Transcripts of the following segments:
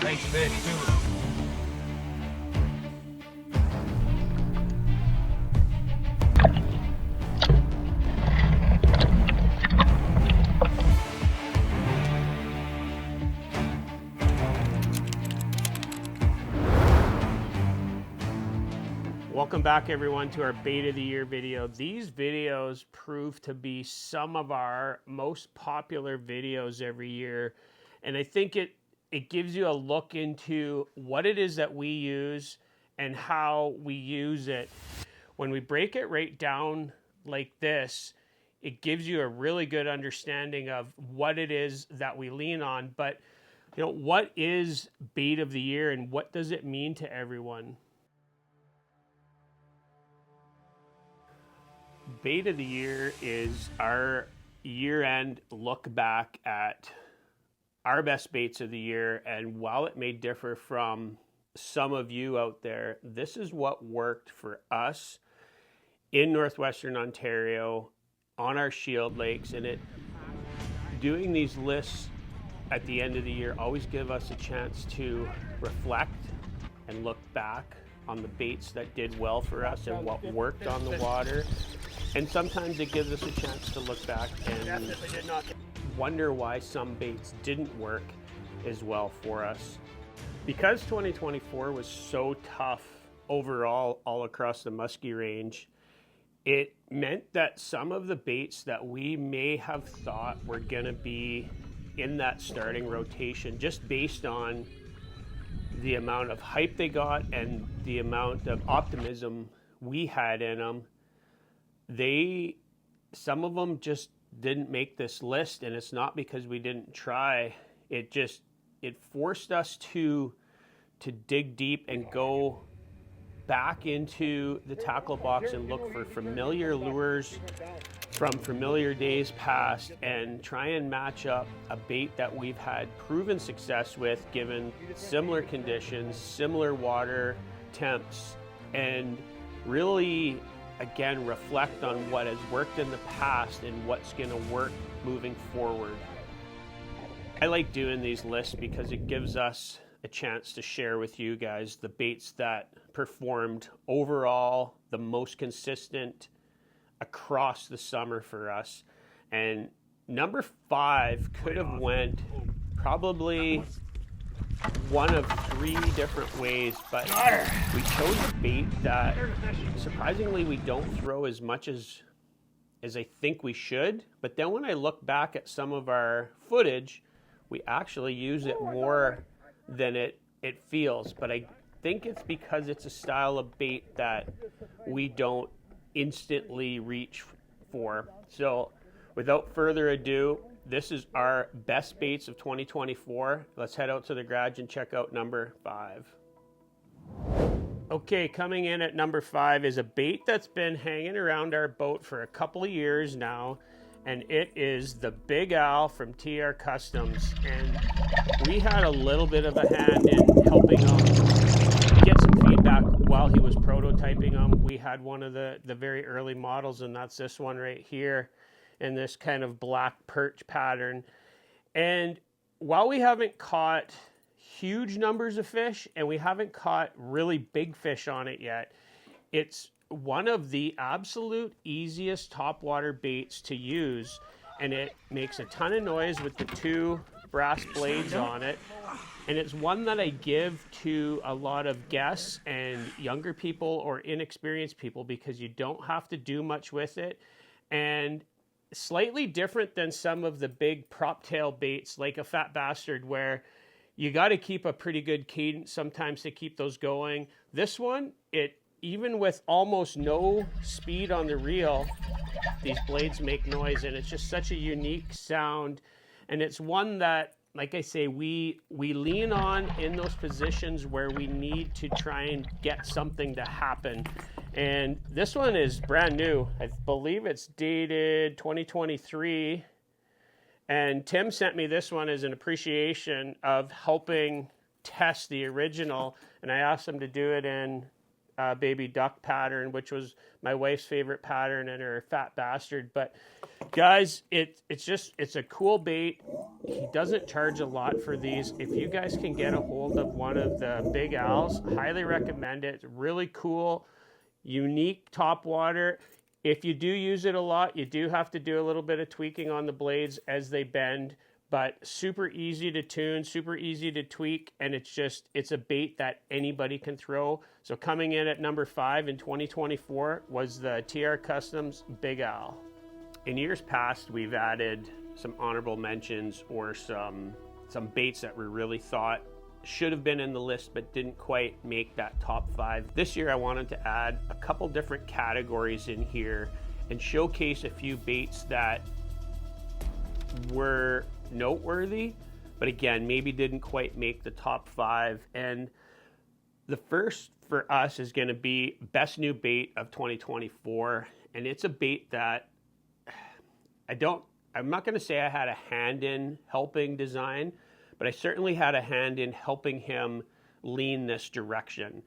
Nice fish too. Welcome back everyone to our Bait of the Year video. These videos prove to be some of our most popular videos every year. And I think it gives you a look into what it is that we use and how we use it. When we break it right down like this, it gives you a really good understanding of what it is that we lean on. But you know, what is Bait of the Year and what does it mean to everyone? Bait of the Year is our year-end look back at our best baits of the year, and while it may differ from some of you out there, this is what worked for us in Northwestern Ontario on our shield lakes. And doing these lists at the end of the year always give us a chance to reflect and look back on the baits that did well for us and what worked on the water. And sometimes it gives us a chance to look back and wonder why some baits didn't work as well for us. Because 2024 was so tough overall all across the musky range, it meant that some of the baits that we may have thought were going to be in that starting rotation, just based on the amount of hype they got and the amount of optimism we had in them, some of them just didn't make this list. And it's not because we didn't try. It forced us to dig deep and go back into the tackle box and look for familiar lures from familiar days past and try and match up a bait that we've had proven success with given similar conditions, similar water temps, and really again reflect on what has worked in the past and what's going to work moving forward. I like doing these lists because it gives us a chance to share with you guys the baits that performed overall the most consistent across the summer for us. And number 5 could have went probably one of 3 different ways, but we chose a bait that surprisingly we don't throw as much as I think we should. But then when I look back at some of our footage, we actually use it more than it feels. But I think it's because it's a style of bait that we don't instantly reach for. So without further ado, this is our best baits of 2024. Let's head out to the garage and check out number 5. Okay, coming in at number 5 is a bait that's been hanging around our boat for a couple of years now, and it is the Big Al from TR Customs. And we had a little bit of a hand in helping him get some feedback while he was prototyping them. We had one of the very early models, and that's this one right here, in this kind of black perch pattern. And while we haven't caught huge numbers of fish and we haven't caught really big fish on it yet, it's one of the absolute easiest topwater baits to use, and it makes a ton of noise with the 2 brass blades on it. And it's one that I give to a lot of guests and younger people or inexperienced people because you don't have to do much with it. And slightly different than some of the big prop tail baits like a Fat Bastard, where you got to keep a pretty good cadence sometimes to keep those going. This one, even with almost no speed on the reel, these blades make noise, and it's just such a unique sound. And it's one that, like I say, we lean on in those positions where we need to try and get something to happen. And this one is brand new. I believe it's dated 2023. And Tim sent me this one as an appreciation of helping test the original. And I asked him to do it in baby duck pattern, which was my wife's favorite pattern, and her fat bastard. But guys, it's a cool bait. He doesn't charge a lot for these. If you guys can get a hold of one of the Big Al's, highly recommend it. It's really cool, unique top water. If you do use it a lot, you do have to do a little bit of tweaking on the blades as they bend, but super easy to tune, super easy to tweak, and it's a bait that anybody can throw. So coming in at number 5 in 2024 was the TR Customs Big Al. In years past, we've added some honorable mentions or some baits that we really thought should have been in the list but didn't quite make that top 5. This year I wanted to add a couple different categories in here and showcase a few baits that were noteworthy, but again, maybe didn't quite make the top 5. And the first for us is going to be best new bait of 2024, and it's a bait that I'm not going to say I had a hand in helping design, but I certainly had a hand in helping him lean this direction.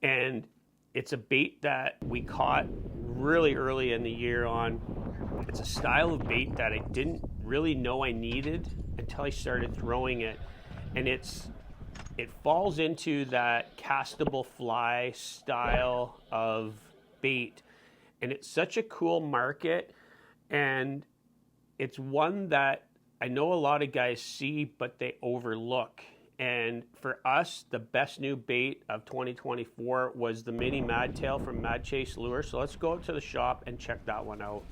And it's a bait that we caught really early in the year on. It's a style of bait that I didn't really know I needed until I started throwing it. And it falls into that castable fly style of bait. And it's such a cool market. And it's one that I know a lot of guys see, but they overlook. And for us, the best new bait of 2024 was the mini Madtail from Mad Chase Lure. So let's go out to the shop and check that one out.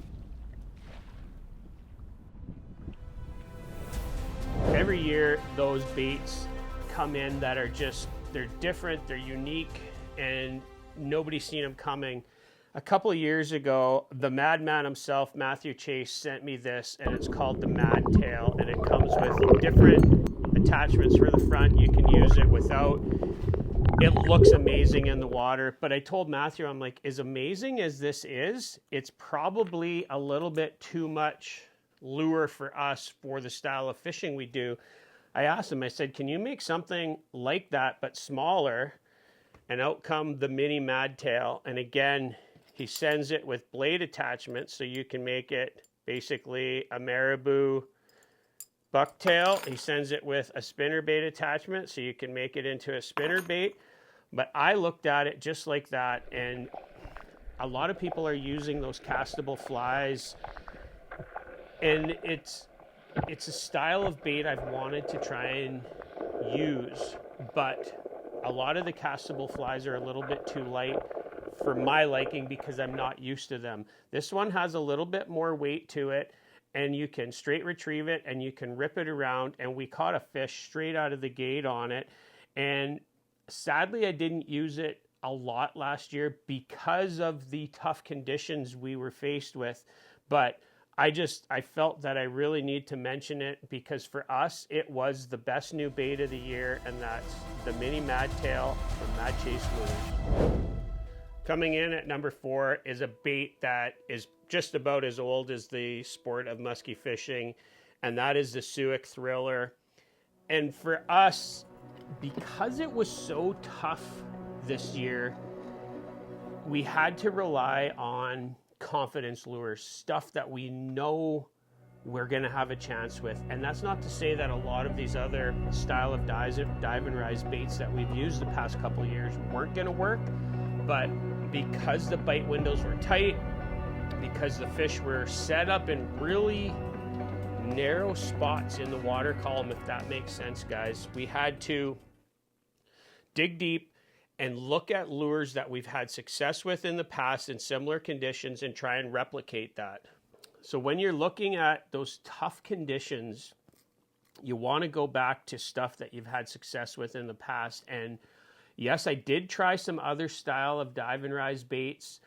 Every year, those baits come in that are they're different, they're unique, and nobody's seen them coming. A couple of years ago, the madman himself, Matthew Chase, sent me this, and it's called the Madtail, and it comes with different attachments for the front. You can use it without. It looks amazing in the water, but I told Matthew, I'm like, as amazing as this is, it's probably a little bit too much lure for us for the style of fishing we do. I asked him, I said, can you make something like that but smaller? And out come the mini Madtail, and again, he sends it with blade attachments, so you can make it basically a marabou bucktail. He sends it with a spinnerbait attachment, so you can make it into a spinnerbait. But I looked at it just like that, and a lot of people are using those castable flies, and it's a style of bait I've wanted to try and use, but a lot of the castable flies are a little bit too light for my liking because I'm not used to them. This one has a little bit more weight to it, and you can straight retrieve it and you can rip it around, and we caught a fish straight out of the gate on it. And sadly, I didn't use it a lot last year because of the tough conditions we were faced with, but I felt that I really need to mention it because for us, it was the best new bait of the year, and that's the mini Madtail from Mad Chase Lures. Coming in at number 4 is a bait that is just about as old as the sport of musky fishing, and that is the Suick Thriller. And for us, because it was so tough this year, we had to rely on confidence lures, stuff that we know we're going to have a chance with. And that's not to say that a lot of these other style of dive and rise baits that we've used the past couple of years weren't going to work, but because the bite windows were tight, because the fish were set up in really narrow spots in the water column, if that makes sense, guys, we had to dig deep and look at lures that we've had success with in the past in similar conditions and try and replicate that. So when you're looking at those tough conditions, you want to go back to stuff that you've had success with in the past. And yes, I did try some other style of dive and rise baits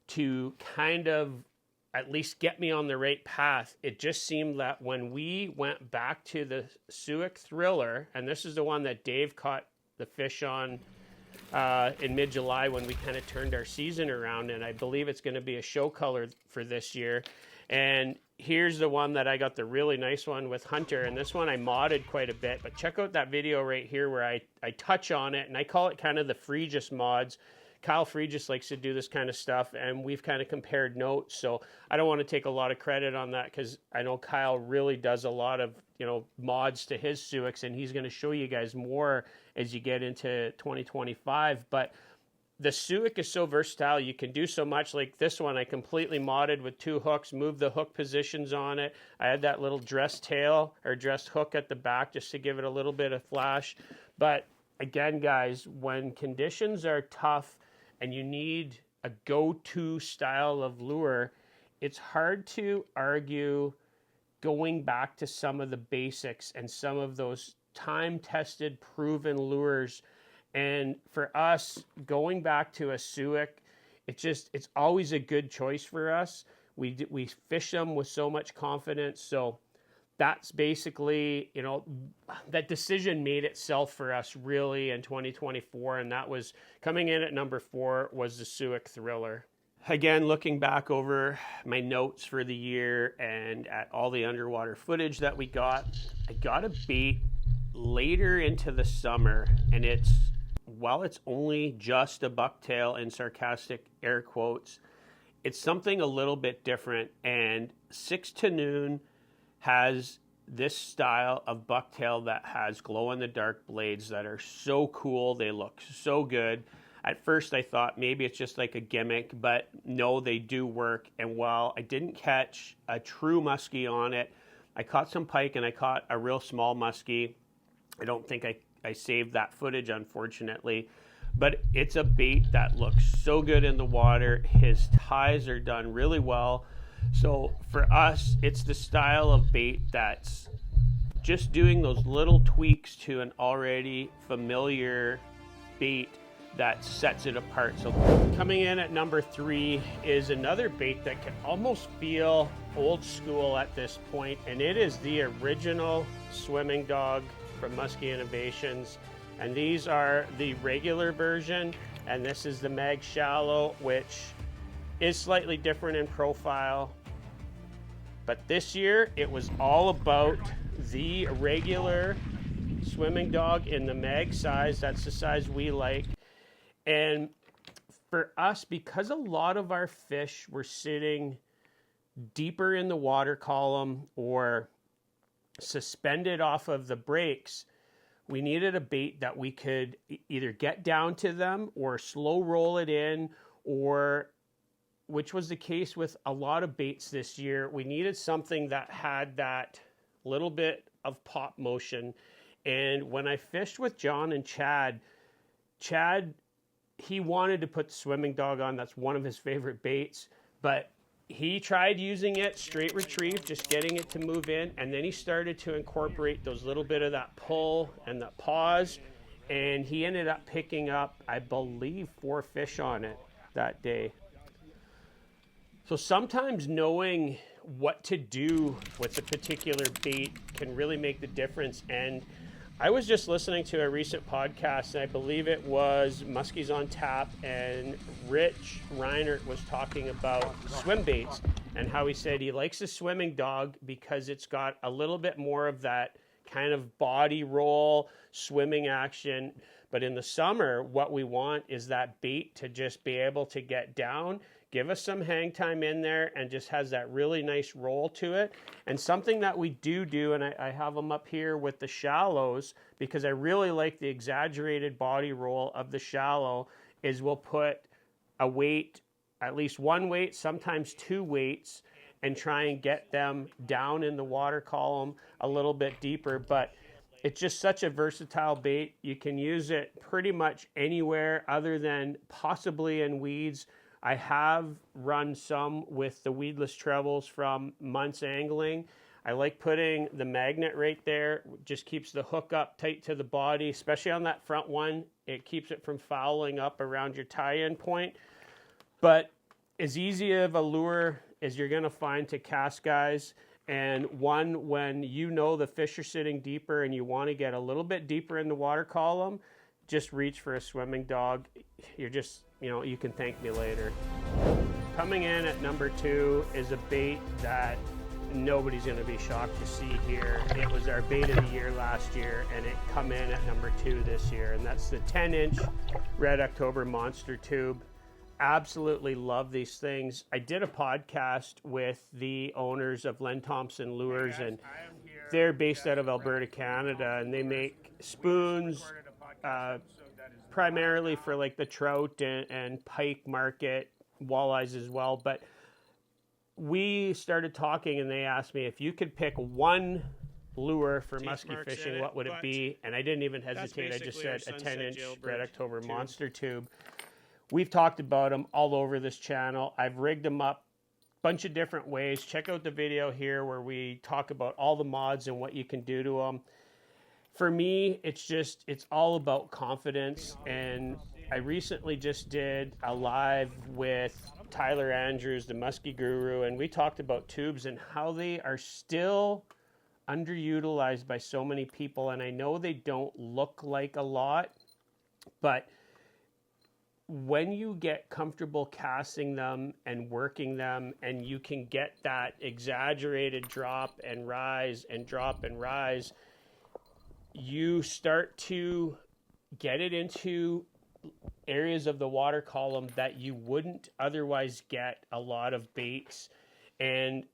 to kind of at least get me on the right path. It just seemed that when we went back to the Suick Thriller, and this is the one that Dave caught the fish on in mid-July when we kind of turned our season around, and I believe it's going to be a show color for this year. And here's the one that I got, the really nice one with Hunter, and this one I modded quite a bit, but check out that video right here where I touch on it, and I call it kind of the Freegis mods, Kyle Free just likes to do this kind of stuff, and we've kind of compared notes. So I don't want to take a lot of credit on that, because I know Kyle really does a lot of, you know, mods to his Suicks, and he's going to show you guys more as you get into 2025. But the Suick is so versatile. You can do so much. Like this one, I completely modded with 2 hooks, moved the hook positions on it. I had that little dress tail or dressed hook at the back just to give it a little bit of flash. But again, guys, when conditions are tough and you need a go-to style of lure, it's hard to argue going back to some of the basics and some of those time-tested, proven lures. And for us, going back to a Suick, it's always a good choice for us. We fish them with so much confidence. So that's basically, you know, that decision made itself for us really in 2024. And that was coming in at number 4 was the Suick Thriller. Again, looking back over my notes for the year and at all the underwater footage that we got, I got a bait later into the summer, and it's only just a bucktail in sarcastic air quotes, it's something a little bit different. And 6 to Noon has this style of bucktail that has glow-in-the-dark blades that are so cool. They look so good. At first, I thought maybe it's just like a gimmick, but no, they do work. And while I didn't catch a true muskie on it, I caught some pike and I caught a real small muskie. I don't think I saved that footage, unfortunately, but it's a bait that looks so good in the water. His ties are done really well. So for us, it's the style of bait that's just doing those little tweaks to an already familiar bait that sets it apart. So coming in at number 3 is another bait that can almost feel old school at this point, and it is the original swimming dog from Musky Innovations. And these are the regular version, and this is the Mag Shallow, which is slightly different in profile. But this year, it was all about the regular swimming dog in the Mag size. That's the size we like. And for us, because a lot of our fish were sitting deeper in the water column or suspended off of the brakes, we needed a bait that we could either get down to them or slow roll it in, or, which was the case with a lot of baits this year, we needed something that had that little bit of pop motion. And when I fished with John and Chad, he wanted to put the swimming dog on. That's one of his favorite baits, but he tried using it straight retrieve, just getting it to move in, and then he started to incorporate those little bit of that pull and that pause, and he ended up picking up, I believe, 4 fish on it that day. So sometimes knowing what to do with a particular bait can really make the difference. And I was just listening to a recent podcast, and I believe it was Muskies on Tap, and Rich Reinert was talking about swim baits and how he said he likes a swimming dog because it's got a little bit more of that kind of body roll, swimming action. But in the summer, what we want is that bait to just be able to get down, give us some hang time in there, and just has that really nice roll to it. And something that we do, and I have them up here with the shallows, because I really like the exaggerated body roll of the shallow, is we'll put a weight, at least one weight, sometimes 2 weights, and try and get them down in the water column a little bit deeper. But it's just such a versatile bait. You can use it pretty much anywhere other than possibly in weeds. I have run some with the weedless trebles from Muntz Angling. I like putting the magnet right there. It just keeps the hook up tight to the body, especially on that front one. It keeps it from fouling up around your tie-in point. But as easy of a lure as you're going to find to cast, guys, and one when you know the fish are sitting deeper and you want to get a little bit deeper in the water column, just reach for a swimming dog. You're just, you can thank me later. Coming in at number 2 is a bait that nobody's going to be shocked to see here. It was our bait of the year last year, and it come in at number 2 this year, and that's the 10-inch Red October Monster Tube. Absolutely love these things. I did a podcast with the owners of Len Thompson Lures, and they're based out of Alberta, Canada, and they make spoons primarily for like the trout and pike market, walleyes as well. But we started talking, and they asked me if you could pick one lure for musky fishing, what would it be? And I didn't even hesitate. I just said a 10-inch Red October Monster Tube. We've talked about them all over this channel. I've rigged them up a bunch of different ways. Check out the video here where we talk about all the mods and what you can do to them. For me, it's all about confidence. And I recently just did a live with Tyler Andrews, the Musky Guru, and we talked about tubes and how they are still underutilized by so many people. And I know they don't look like a lot, but when you get comfortable casting them and working them, and you can get that exaggerated drop and rise and drop and rise, you start to get it into areas of the water column that you wouldn't otherwise get a lot of baits. And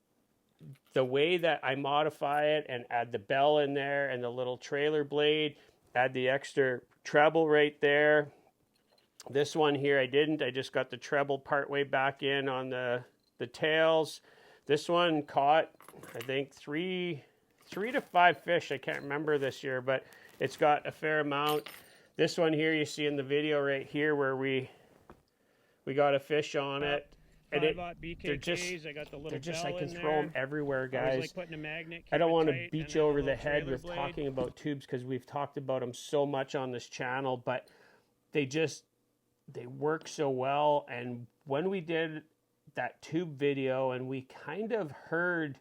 the way that I modify it and add the bell in there and the little trailer blade, add the extra treble right there. This one here I didn't. I just got the treble partway back in on the tails. This one caught, I think, three to five fish. I can't remember this year, but it's got a fair amount. This one here you see in the video right here where we got a fish on it. And they're just I can throw them everywhere, guys. I don't want to beat you over the head with talking about tubes because we've talked about them so much on this channel, but they work so well. And when we did that tube video and we kind of heard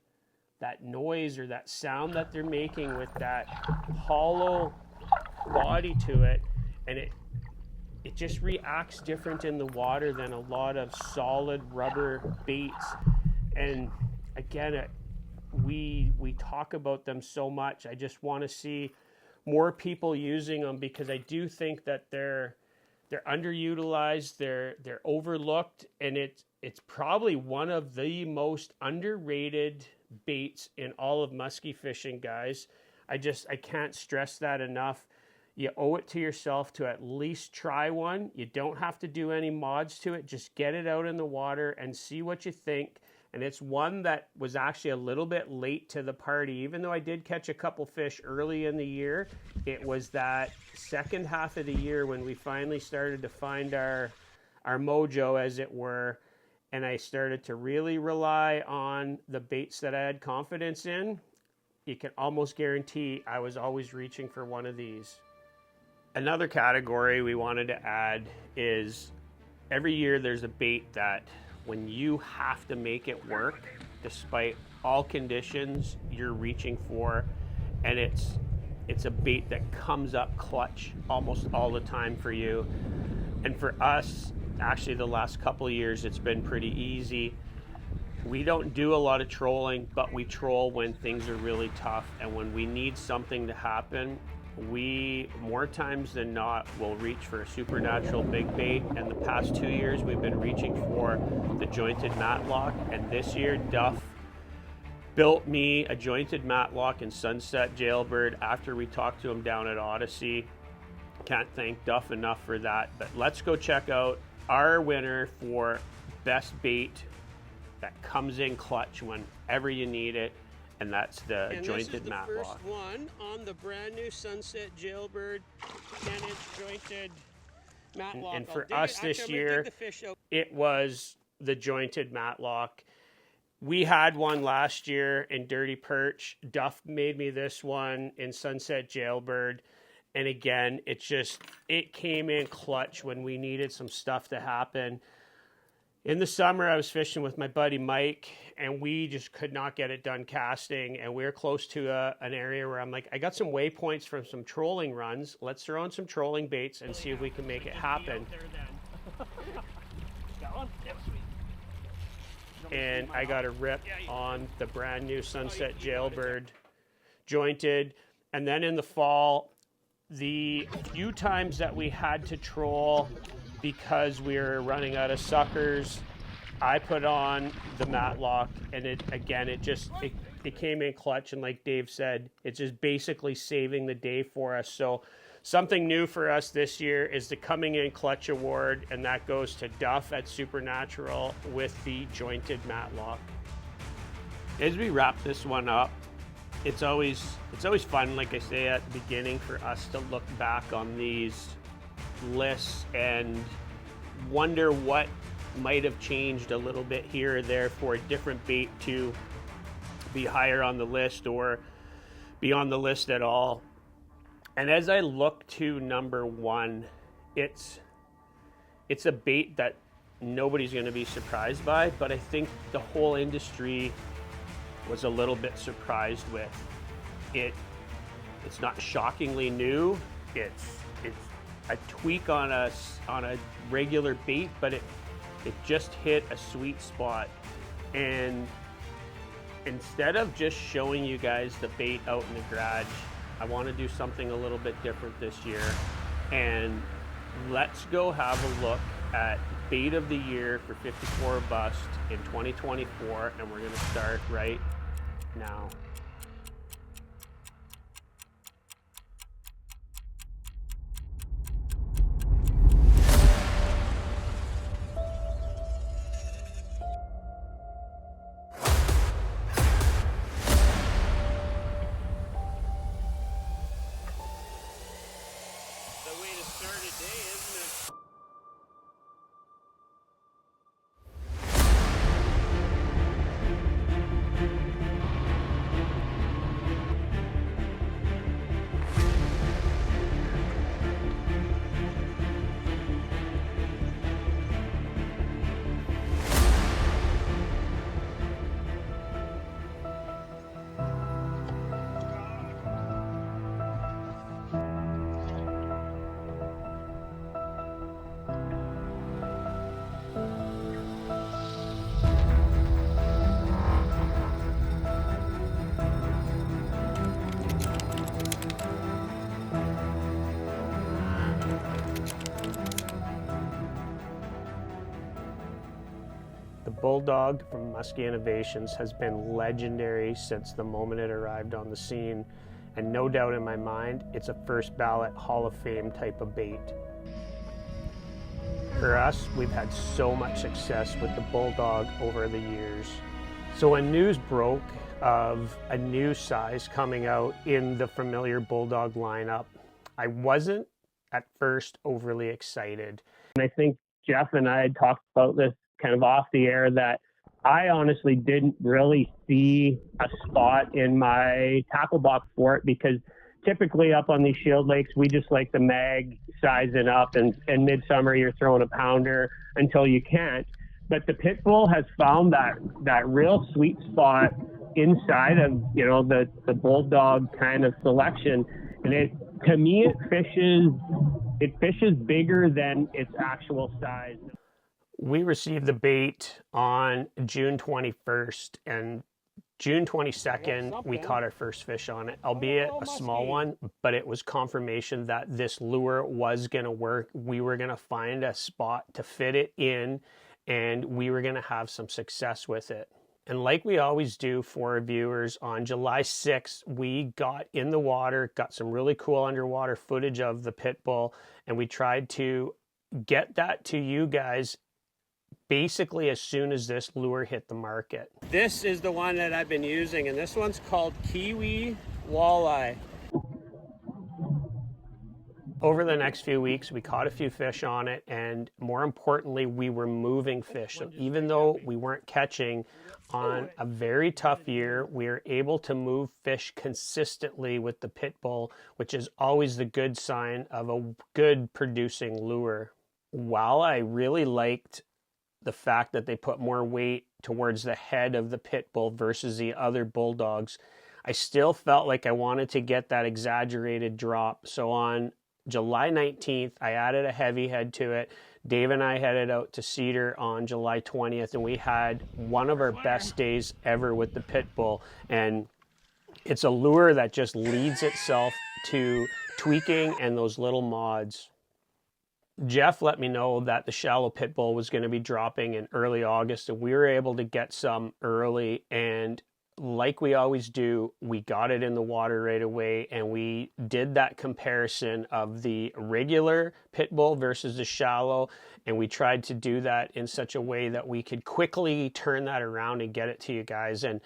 that noise or that sound that they're making with that hollow body to it, and it just reacts different in the water than a lot of solid rubber baits. And again, we talk about them so much. I just want to see more people using them because I do think that they're underutilized, they're overlooked, and it's probably one of the most underrated baits in all of musky fishing, guys. I can't stress that enough. You owe it to yourself to at least try one. You don't have to do any mods to it. Just get it out in the water and see what you think. And it's one that was actually a little bit late to the party. Even though I did catch a couple fish early in the year, it was that second half of the year when we finally started to find our mojo, as it were. And I started to really rely on the baits that I had confidence in. You can almost guarantee I was always reaching for one of these. Another category we wanted to add is every year there's a bait that when you have to make it work, despite all conditions, you're reaching for, and it's a bait that comes up clutch almost all the time for you. And for us, actually the last couple of years, it's been pretty easy. We don't do a lot of trolling, but we troll when things are really tough, and when we need something to happen, we more times than not will reach for a supernatural big bait. And the past 2 years we've been reaching for the jointed matlock, and this year Duff built me a jointed matlock in Sunset Jailbird after we talked to him down at Odyssey. Can't thank Duff enough for that. But let's go check out our winner for best bait that comes in clutch whenever you need it. And that's the jointed matlock. This is the first one on the brand new Sunset Jailbird 10-inch jointed matlock. And for us this year, it was the jointed matlock. We had one last year in Dirty Perch. Duff made me this one in Sunset Jailbird. And again, it came in clutch when we needed some stuff to happen. In the summer, I was fishing with my buddy Mike, and we just could not get it done casting. And we were close to an area where I'm like, I got some waypoints from some trolling runs. Let's throw in some trolling baits and see if we can make it happen. and I got a rip on the brand new Sunset Jailbird jointed. And then in the fall, the few times that we had to troll because we were running out of suckers, I put on the matlock, and it came in clutch. And like Dave said, it's just basically saving the day for us. So something new for us this year is the Coming In Clutch Award, and that goes to Duff at Supernatural with the jointed matlock. As we wrap this one up, it's always fun, like I say at the beginning, for us to look back on these lists and wonder what might have changed a little bit here or there for a different bait to be higher on the list or be on the list at all. And as I look to number one, it's a bait that nobody's going to be surprised by, but I think the whole industry was a little bit surprised with it. It's not shockingly new. It's a tweak on a regular bait, but it just hit a sweet spot. And instead of just showing you guys the bait out in the garage, I want to do something a little bit different this year. And let's go have a look at bait of the year for 54 Bust in 2024, and we're going to start right now. The way to start a day, isn't it? The Bulldog from Musky Innovations has been legendary since the moment it arrived on the scene, and no doubt in my mind, it's a first ballot Hall of Fame type of bait. For us, we've had so much success with the Bulldog over the years. So when news broke of a new size coming out in the familiar Bulldog lineup, I wasn't at first overly excited. And I think Jeff and I had talked about this kind of off the air, that I honestly didn't really see a spot in my tackle box for it, because typically up on these shield lakes, we just like the mag sizing up, and midsummer you're throwing a pounder until you can't. But the pit bull has found that real sweet spot inside of, you know, the Bulldog kind of selection. And to me, it fishes bigger than its actual size. We received the bait on June 21st, and June 22nd, we caught our first fish on it, albeit a small one, but it was confirmation that this lure was going to work. We were going to find a spot to fit it in, and we were going to have some success with it. And like we always do for our viewers, on July 6th, we got in the water, got some really cool underwater footage of the pit bull, and we tried to get that to you guys basically as soon as this lure hit the market. This is the one that I've been using, and this one's called Kiwi Walleye. Over the next few weeks, we caught a few fish on it, and more importantly, we were moving fish. So even though we weren't catching on a very tough year, we were able to move fish consistently with the pit bull, which is always the good sign of a good producing lure. While I really liked the fact that they put more weight towards the head of the pit bull versus the other Bulldogs, I still felt like I wanted to get that exaggerated drop. So on July 19th, I added a heavy head to it, Dave and I headed out to Cedar on July 20th, and we had one of our best days ever with the pit bull. And it's a lure that just leads itself to tweaking and those little mods. Jeff let me know that the shallow pit bull was going to be dropping in early August, and we were able to get some early. And like we always do, we got it in the water right away, and we did that comparison of the regular pit bull versus the shallow, and we tried to do that in such a way that we could quickly turn that around and get it to you guys. And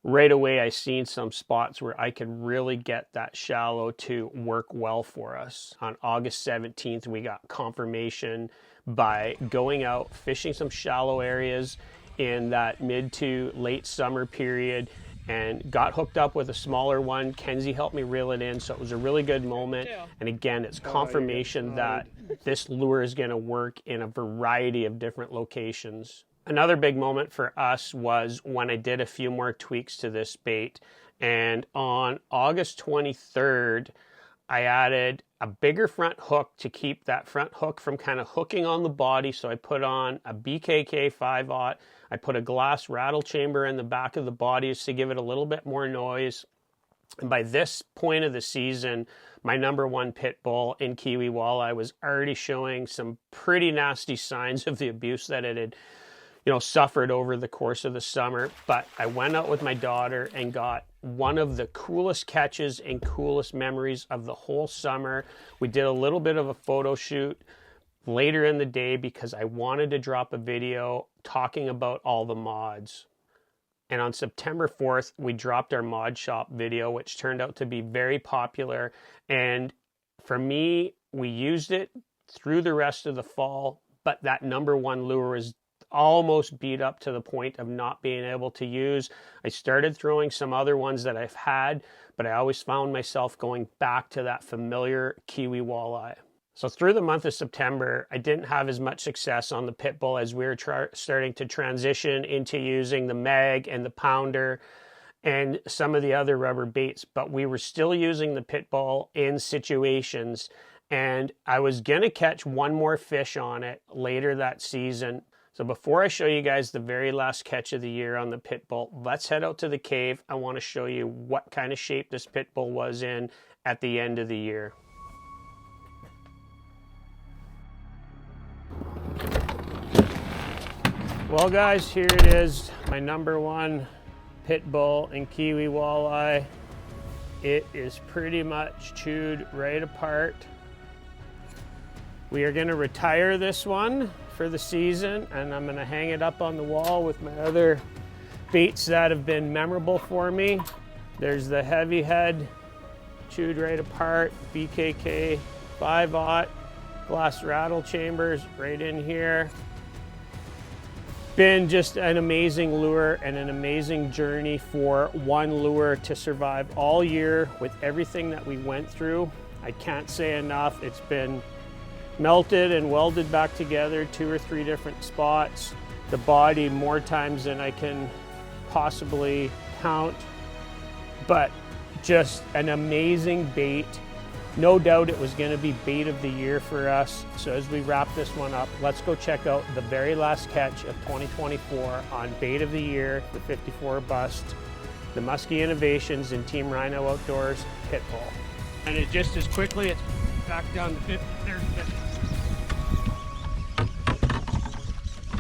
right away I seen some spots where I could really get that shallow to work well for us. On August 17th, we got confirmation by going out fishing some shallow areas in that mid to late summer period, and got hooked up with a smaller one. Kenzie helped me reel it in, so it was a really good moment. And again, it's confirmation that this lure is going to work in a variety of different locations. Another big moment for us was when I did a few more tweaks to this bait, and on August 23rd, I added a bigger front hook to keep that front hook from kind of hooking on the body. So I put on a BKK 5/0. I put a glass rattle chamber in the back of the body just to give it a little bit more noise. And by this point of the season, my #1 pit bull in Kiwi walleye was already showing some pretty nasty signs of the abuse that it had, suffered over the course of the summer. But I went out with my daughter and got one of the coolest catches and coolest memories of the whole summer. We did a little bit of a photo shoot later in the day because I wanted to drop a video talking about all the mods. And on September 4th, we dropped our mod shop video, which turned out to be very popular. And for me, we used it through the rest of the fall, but that #1 lure is almost beat up to the point of not being able to use. I started throwing some other ones that I've had, but I always found myself going back to that familiar Kiwi walleye. So through the month of September, I didn't have as much success on the pit bull as we were starting to transition into using the mag and the pounder and some of the other rubber baits, but we were still using the pit bull in situations, and I was gonna catch one more fish on it later that season. So before I show you guys the very last catch of the year on the pit bull, let's head out to the cave. I want to show you what kind of shape this pit bull was in at the end of the year. Well guys, here it is, my #1 pit bull and Kiwi walleye. It is pretty much chewed right apart. We are going to retire this one for the season, and I'm going to hang it up on the wall with my other baits that have been memorable for me. There's the heavy head, chewed right apart, BKK 5/0, glass rattle chambers right in here. Been just an amazing lure and an amazing journey for one lure to survive all year with everything that we went through. I can't say enough. It's been melted and welded back together 2 or 3 different spots. The body more times than I can possibly count, but just an amazing bait. No doubt it was going to be bait of the year for us. So as we wrap this one up, let's go check out the very last catch of 2024 on bait of the year, the 54 bust, the Musky Innovations and Team Rhino Outdoors pit bull. And it just as quickly, it's back down to 50. There's 50.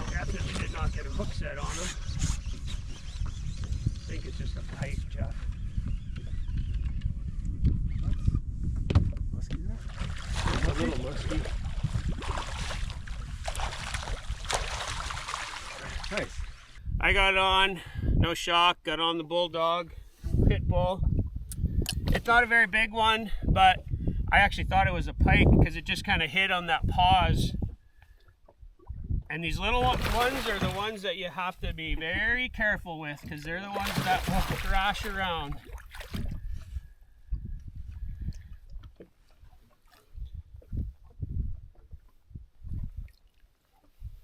Definitely did not get a hook set on him. I think it's just a pipe, Jeff. Musky there? A little musky. Nice. I got on, no shock, got on the bulldog pit bull. It's not a very big one, but I actually thought it was a pike because it just kind of hit on that pause. And these little ones are the ones that you have to be very careful with because they're the ones that will thrash around.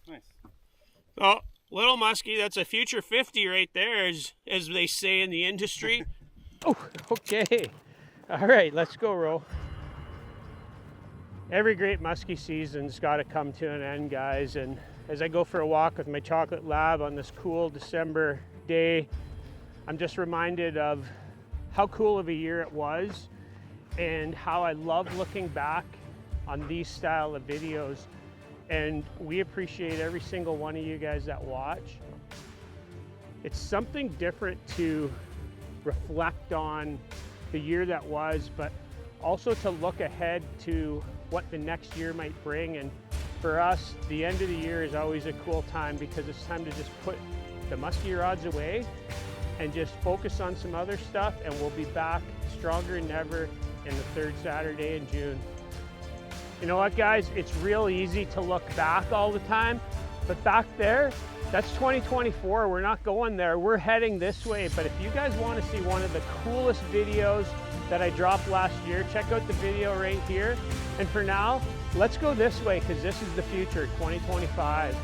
Nice. So, little musky, that's a future 50 right there, as they say in the industry. Oh, okay. All right, let's go, Ro. Every great musky season's got to come to an end, guys. And as I go for a walk with my chocolate lab on this cool December day, I'm just reminded of how cool of a year it was and how I love looking back on these style of videos. And we appreciate every single one of you guys that watch. It's something different to reflect on the year that was, but also to look ahead to what the next year might bring. And for us, the end of the year is always a cool time because it's time to just put the musky rods away and just focus on some other stuff, and we'll be back stronger than ever in the third Saturday in June. You know what, guys? It's real easy to look back all the time, but back there, that's 2024. We're not going there. We're heading this way. But if you guys want to see one of the coolest videos that I dropped last year, check out the video right here. And for now, let's go this way because this is the future, 2025.